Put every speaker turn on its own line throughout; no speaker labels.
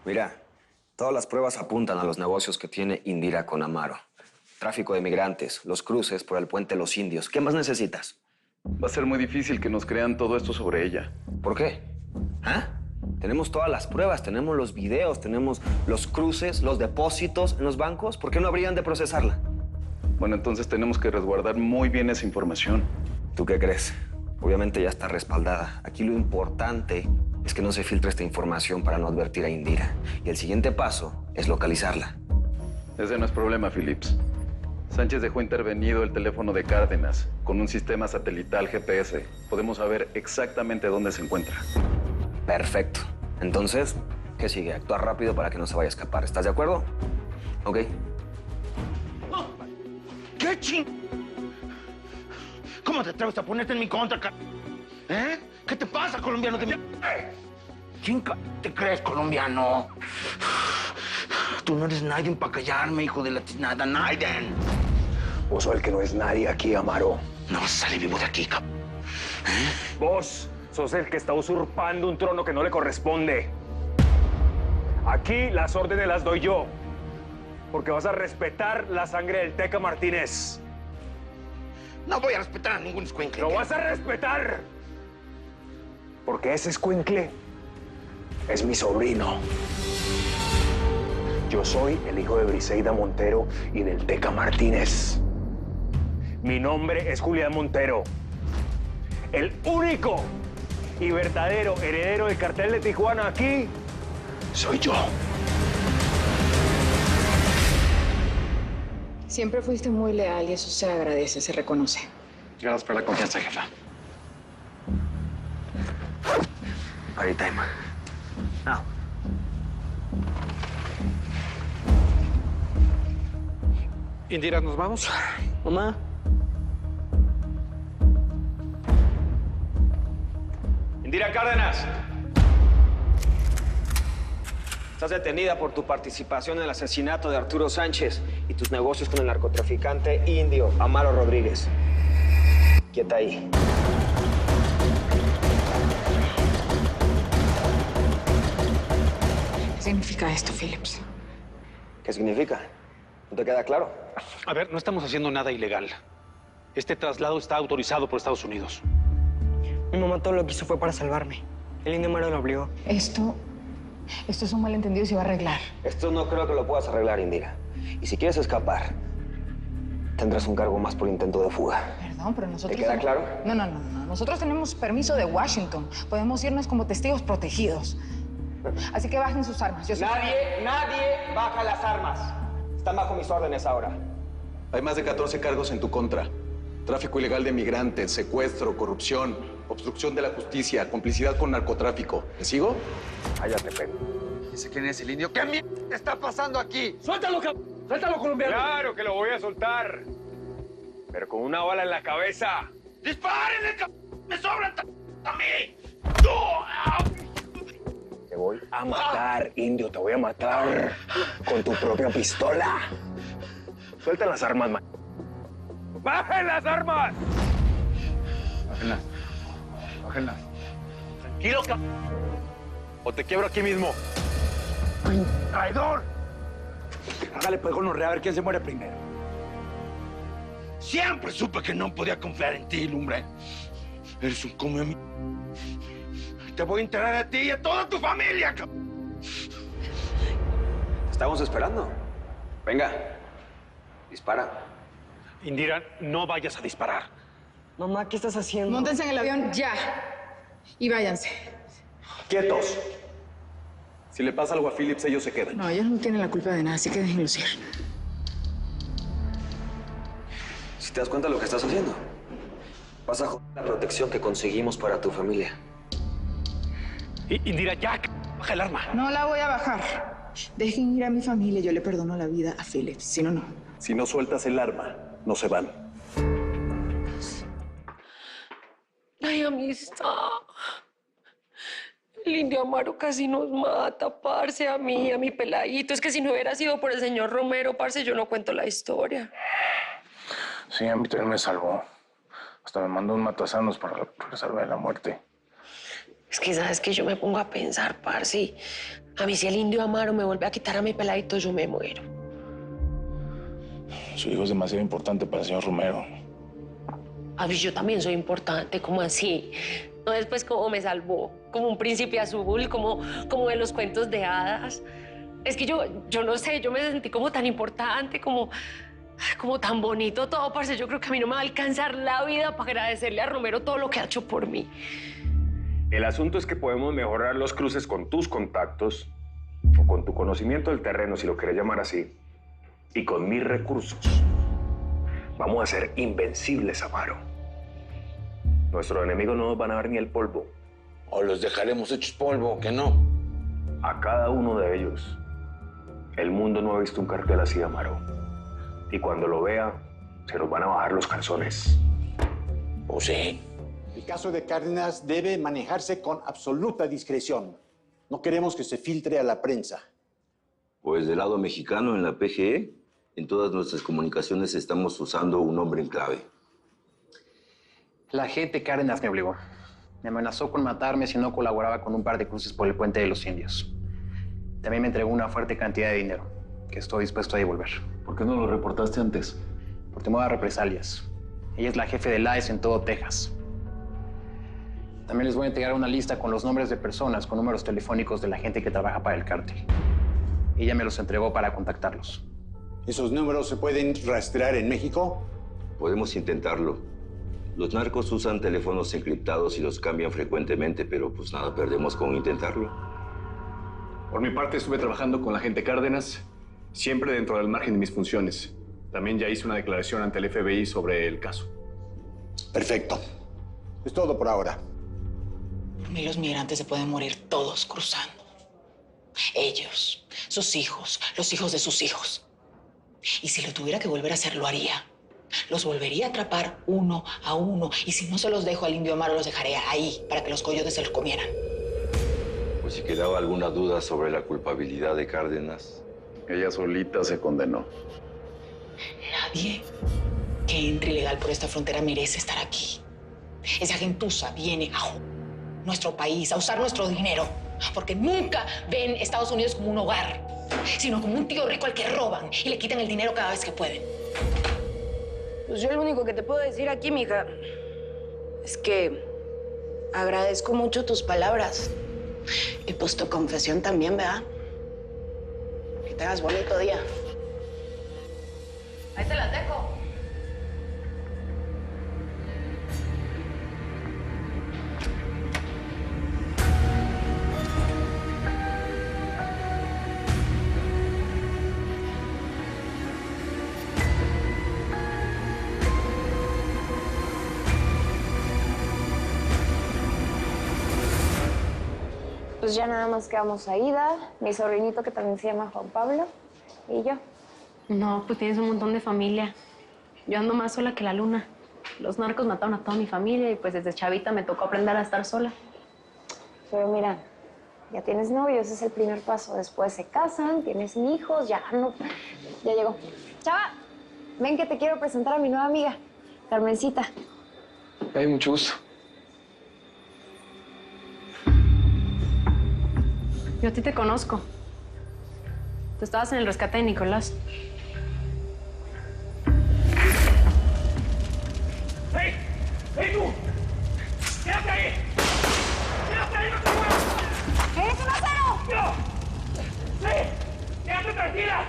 Mira, todas las pruebas apuntan a los negocios que tiene Indira con Amaro. Tráfico de migrantes, los cruces por el puente Los Indios. ¿Qué más necesitas?
Va a ser muy difícil que nos crean todo esto sobre ella.
¿Por qué? ¿Ah? Tenemos todas las pruebas, tenemos los videos, tenemos los cruces, los depósitos en los bancos. ¿Por qué no habrían de procesarla?
Bueno, entonces tenemos que resguardar muy bien esa información.
¿Tú qué crees? Obviamente ya está respaldada. Aquí lo importante es que no se filtre esta información para no advertir a Indira. Y el siguiente paso es localizarla.
Ese no es problema, Phillips. Sánchez dejó intervenido el teléfono de Cárdenas. Con un sistema satelital GPS podemos saber exactamente dónde se encuentra.
Perfecto. Entonces, ¿qué sigue? Actuar rápido para que no se vaya a escapar. ¿Estás de acuerdo? Ok.
¿Qué ching? ¿Cómo te atreves a ponerte en mi contra, ¿Eh? ¿Qué te pasa, colombiano de mierda? ¿Quién te crees, colombiano? Tú no eres nadie para callarme, hijo de la tiznada, nadie.
Vos sos el que no es nadie aquí, Amaro.
No vas a salir vivo de aquí,
Vos sos el que está usurpando un trono que no le corresponde. Aquí las órdenes las doy yo, porque vas a respetar la sangre del Teca Martínez.
No voy a respetar a ningún escuincle.
¡Lo vas a respetar! Porque ese escuincle es mi sobrino. Yo soy el hijo de Briseida Montero y del Teca Martínez. Mi nombre es Julián Montero. El único y verdadero heredero del cartel de Tijuana aquí soy yo.
Siempre fuiste muy leal y eso se agradece, se reconoce.
Gracias por la confianza, jefa.
Party time. Now.
Indira, ¿nos vamos? Mamá.
Indira Cárdenas. Estás detenida por tu participación en el asesinato de Arturo Sánchez y tus negocios con el narcotraficante indio Amaro Rodríguez. Quieta ahí.
¿Qué significa esto, Phillips?
¿Qué significa? ¿No te queda claro?
A ver, no estamos haciendo nada ilegal. Este traslado está autorizado por Estados Unidos.
Mi mamá todo lo que hizo fue para salvarme. El indio Amaro lo obligó.
Esto es un malentendido y se va a arreglar.
Esto no creo que lo puedas arreglar, Indira. Y si quieres escapar, tendrás un cargo más por intento de fuga.
Perdón, pero nosotros...
¿Te queda claro?
No. Nosotros tenemos permiso de Washington. Podemos irnos como testigos protegidos. Así que bajen sus armas.
Nadie baja las armas. Están bajo mis órdenes ahora.
Hay más de 14 cargos en tu contra. Tráfico ilegal de migrantes, secuestro, corrupción, obstrucción de la justicia, complicidad con narcotráfico. ¿Me sigo?
Cállate, Pedro.
¿Dice quién es el indio? ¿Qué mierda está pasando aquí?
¡Suéltalo, ¡Suéltalo, colombiano! ¡Claro que lo voy a soltar! Pero con una bala en la cabeza.
¡Dispárenle, ¡Me sobran a mí!
Te voy a matar, indio. Te voy a matar con tu propia pistola. Suelta las armas, man. ¡Bajen las armas!
Bájenlas. Bájenlas.
Tranquilo,
O te quiebro aquí mismo.
¡Traidor!
Hágale pues gonorrea a ver quién se muere primero.
Siempre supe que no podía confiar en ti, lumbre. Eres un come a mí. Te voy a enterrar a ti y a toda tu familia,
Estamos esperando. Venga. Dispara.
Indira, no vayas a disparar.
Mamá, ¿qué estás haciendo?
Móntense en el avión ya. Y váyanse.
¡Quietos!
Si le pasa algo a Phillips, ellos se quedan.
No, ellos no tienen la culpa de nada, así que déjenlos ir.
Si te das cuenta de lo que estás haciendo, vas a joder la protección que conseguimos para tu familia.
Indira, ya, baja el arma.
No la voy a bajar. Dejen ir a mi familia, yo le perdono la vida a Phillips. Si no, no.
Si no sueltas el arma, no se van.
Ay, amistad. El indio Amaro casi nos mata, parce, a mí, a mi peladito. Es que si no hubiera sido por el señor Romero, parce, yo no cuento la historia.
Sí, a mí también me salvó. Hasta me mandó un matasanos para salvar de la muerte.
Es que, ¿sabes qué? Yo me pongo a pensar, parce. A mí si el indio Amaro me vuelve a quitar a mi peladito, yo me muero.
Su hijo es demasiado importante para el señor Romero.
A mí yo también soy importante, ¿cómo así? No después como me salvó, como un príncipe azul, como de los cuentos de hadas. Es que yo no sé, yo me sentí como tan importante, como tan bonito todo, parce. Yo creo que a mí no me va a alcanzar la vida para agradecerle a Romero todo lo que ha hecho por mí.
El asunto es que podemos mejorar los cruces con tus contactos o con tu conocimiento del terreno, si lo querés llamar así, y con mis recursos. Vamos a ser invencibles, Amaro. Nuestros enemigos no nos van a ver ni el polvo.
O los dejaremos hechos polvo, que no.
A cada uno de ellos, el mundo no ha visto un cartel así, Amaro. Y cuando lo vea, se nos van a bajar los calzones.
¿O sí?
El caso de Cárdenas debe manejarse con absoluta discreción. No queremos que se filtre a la prensa.
Pues del lado mexicano, en la PGE, en todas nuestras comunicaciones estamos usando un nombre en clave.
La gente Cárdenas me obligó. Me amenazó con matarme si no colaboraba con un par de cruces por el puente de los indios. También me entregó una fuerte cantidad de dinero, que estoy dispuesto a devolver.
¿Por qué no lo reportaste antes?
Por temor a represalias. Ella es la jefe de ICE en todo Texas. También les voy a entregar una lista con los nombres de personas con números telefónicos de la gente que trabaja para el cártel. Ella me los entregó para contactarlos.
¿Esos números se pueden rastrear en México?
Podemos intentarlo. Los narcos usan teléfonos encriptados y los cambian frecuentemente, pero pues nada perdemos con intentarlo.
Por mi parte, estuve trabajando con la gente Cárdenas, siempre dentro del margen de mis funciones. También ya hice una declaración ante el FBI sobre el caso.
Perfecto. Es todo por ahora.
Por mí los migrantes se pueden morir todos cruzando. Ellos, sus hijos, los hijos de sus hijos. Y si lo tuviera que volver a hacer, lo haría. Los volvería a atrapar uno a uno. Y si no se los dejo al indio Amaro, los dejaré ahí para que los coyotes se los comieran.
Pues si quedaba alguna duda sobre la culpabilidad de Cárdenas.
Ella solita se condenó.
Nadie que entre ilegal por esta frontera merece estar aquí. Esa gentuza viene a nuestro país, a usar nuestro dinero, porque nunca ven Estados Unidos como un hogar, sino como un tío rico al que roban y le quitan el dinero cada vez que pueden.
Pues yo lo único que te puedo decir aquí, mija, es que agradezco mucho tus palabras.
Y pues tu confesión también, ¿verdad? Que tengas bonito día.
Ahí te las dejo.
Pues ya nada más quedamos Aida, mi sobrinito que también se llama Juan Pablo, y yo.
No, pues tienes un montón de familia. Yo ando más sola que la luna. Los narcos mataron a toda mi familia y pues desde chavita me tocó aprender a estar sola.
Pero mira, ya tienes novio, ese es el primer paso. Después se casan, tienes hijos, ya no... Ya llegó. Chava, ven que te quiero presentar a mi nueva amiga, Carmencita.
Hay mucho gusto.
Yo a ti te conozco. Tú estabas en el rescate de Nicolás.
¡Hey! ¡Hey, tú! ¡Quédate ahí! ¡Quédate ahí, no te muevas!
¡Eres un acero!
¡No! ¡Sí! ¡Quédate tranquila!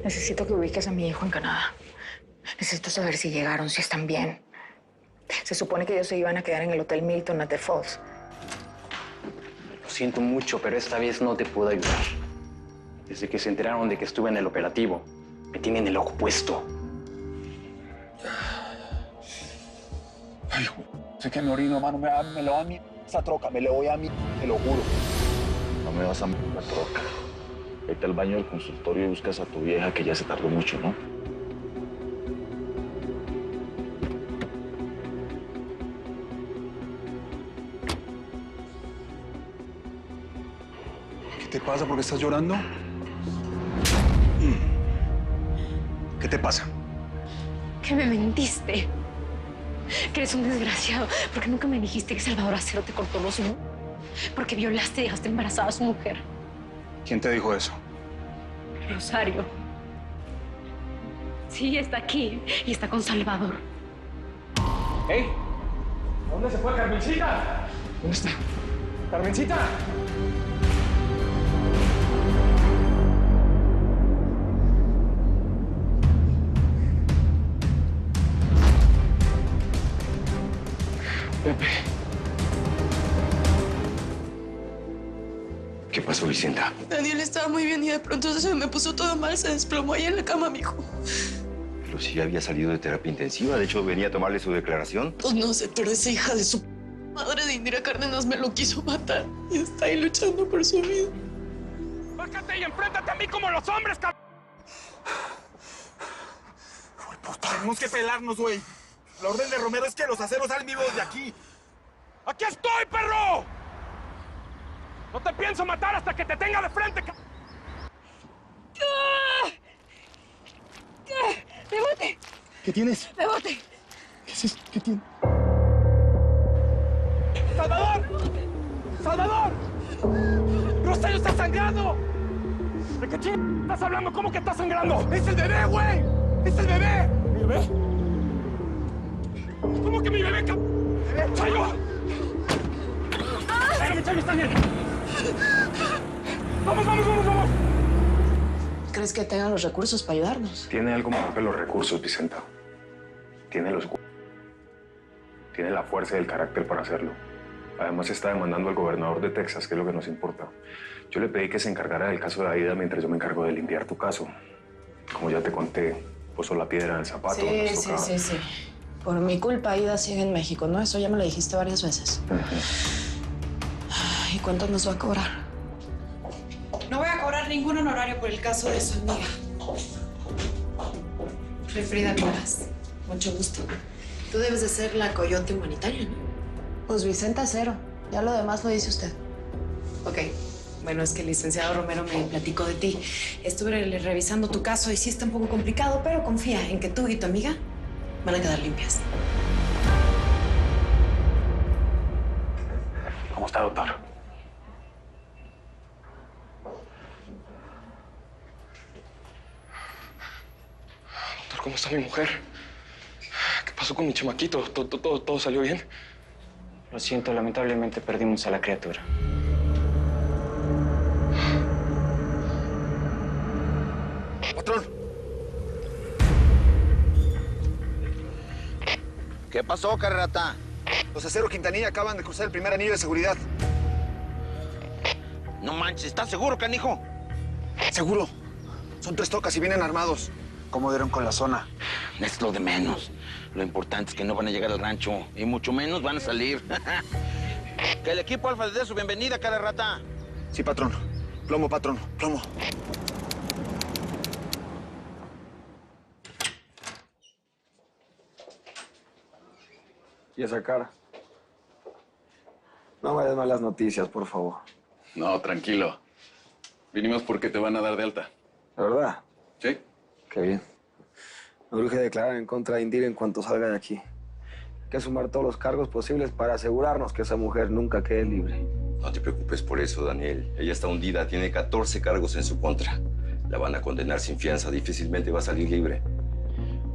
Necesito que ubiques a mi hijo en Canadá. Necesito saber si llegaron, si están bien. Se supone que ellos se iban a quedar en el Hotel Milton at the Falls.
Lo siento mucho, pero esta vez no te puedo ayudar. Desde que se enteraron de que estuve en el operativo, me tienen el ojo puesto.
Ay, sé que me orino, mano. Me lo voy a mí. Esa troca, me le voy a mí, te lo juro. No me vas a la troca. Vete al baño del consultorio y buscas a tu vieja, que ya se tardó mucho, ¿no?
¿Qué te pasa? ¿Por qué estás llorando? ¿Qué te pasa?
¿Qué me mentiste? Que eres un desgraciado. ¿Por qué nunca me dijiste que Salvador Acero te cortó los ojos? Porque violaste y dejaste embarazada a su mujer.
¿Quién te dijo eso?
Rosario. Sí, está aquí. Y está con Salvador.
¡Ey! ¿Dónde se fue Carmencita? ¿Dónde está? ¡Carmencita!
Pepe. ¿Qué pasó, Vicenta?
Daniel estaba muy bien y de pronto se me puso todo mal, se desplomó ahí en la cama, mijo.
Pero si ya había salido de terapia intensiva, de hecho venía a tomarle su declaración.
Pues no sé, pero esa hija de su madre de Indira Cárdenas me lo quiso matar y está ahí luchando por su vida.
¡Bájate y enfréntate a mí como los hombres, cabrón!
Tenemos que pelarnos, güey. La orden de Romero es que los aceros salen vivos de aquí.
¡Aquí estoy, perro! No te pienso matar hasta que te tenga de frente, cabrón.
¡Bebote!
¿Qué tienes?
¡Bebote!
¿Qué es eso? ¿Qué tienes?
¡Salvador! ¡Salvador! ¡Rosario está sangrando! ¿De qué ching estás hablando? ¿Cómo que está sangrando? ¡Es el bebé, güey! ¡Es el bebé! ¿Mi bebé? ¿Cómo que mi bebé, cabrón? ¡Chayo! ¡Chayo, está bien! ¡Vamos, vamos, vamos, vamos!
¿Crees que tengan los recursos para ayudarnos?
Tiene algo mejor que los recursos, Vicenta. Tiene Tiene la fuerza y el carácter para hacerlo. Además está demandando al gobernador de Texas, que es lo que nos importa. Yo le pedí que se encargara del caso de Aida mientras yo me encargo de limpiar tu caso. Como ya te conté, puso la piedra en el zapato.
Sí. Por mi culpa, Aida sigue en México, ¿no? Eso ya me lo dijiste varias veces. ¿Y cuánto nos va a cobrar?
No voy a cobrar ningún honorario por el caso de su amiga. Soy Frida Miras. Mucho gusto. Tú debes de ser la coyote humanitaria, ¿no?
Pues Vicenta Acero. Ya lo demás lo dice usted.
Ok. Bueno, es que el licenciado Romero me platicó de ti. Estuve revisando tu caso y sí está un poco complicado, pero confía en que tú y tu amiga van a quedar limpias.
¿Cómo está, doctor?
Doctor, ¿cómo está mi mujer? ¿Qué pasó con mi chamaquito? ¿Todo salió bien?
Lo siento, lamentablemente perdimos a la criatura.
¡Patrón!
¿Qué pasó, Carrata? Los Acero Quintanilla acaban de cruzar el primer anillo de seguridad.
No manches, ¿estás seguro, canijo?
Seguro. Son 3 trocas y vienen armados. ¿Cómo dieron con la zona?
Es lo de menos. Lo importante es que no van a llegar al rancho y mucho menos van a salir. Que el equipo Alfa les dé su bienvenida, cara rata.
Sí, patrón. Plomo, patrón. Plomo.
¿Y esa cara? No me des malas noticias, por favor.
No, tranquilo. Vinimos porque te van a dar de alta.
¿De verdad?
Sí.
Qué bien. Me urge declarar en contra de Indira en cuanto salga de aquí. Hay que sumar todos los cargos posibles para asegurarnos que esa mujer nunca quede libre.
No te preocupes por eso, Daniel. Ella está hundida, tiene 14 cargos en su contra. La van a condenar sin fianza, difícilmente va a salir libre.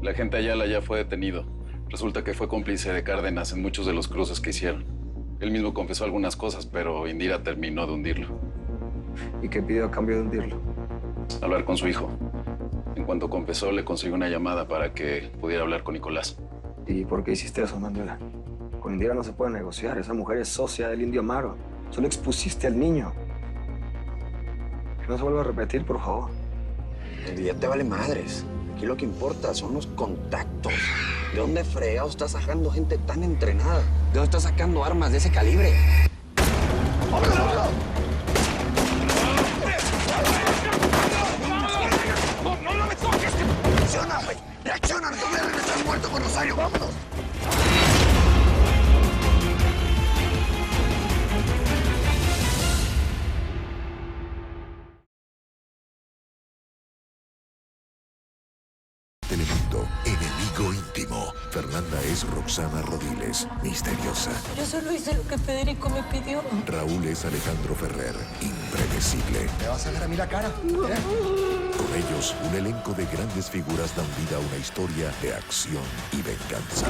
La gente Ayala ya fue detenido. Resulta que fue cómplice de Cárdenas en muchos de los cruces que hicieron. Él mismo confesó algunas cosas, pero Indira terminó de hundirlo.
¿Y qué pidió a cambio de hundirlo?
Hablar con su hijo. En cuanto confesó, le consiguió una llamada para que pudiera hablar con Nicolás.
¿Y por qué hiciste eso, Manuela? Con Indira no se puede negociar. Esa mujer es socia del Indio Amaro. Solo expusiste al niño. Que no se vuelva a repetir, por favor.
Ya te vale madres. Aquí lo que importa son los contactos. ¿De dónde fregado estás sacando gente tan entrenada? ¿De dónde estás sacando armas de ese calibre?
¡No me toques!
¡Reacciona, güey! ¡Reacciona! ¡No me estás muerto con Rosario! ¡Vámonos!
Telemundo, Enemigo Íntimo. Fernanda es Roxana Rodiles, misteriosa.
Yo solo hice lo que Federico me pidió.
Raúl es Alejandro Ferrer, impredecible.
¿Me vas a ver a mí la cara?
Con ellos, un elenco de grandes figuras dan vida a una historia de acción y venganza.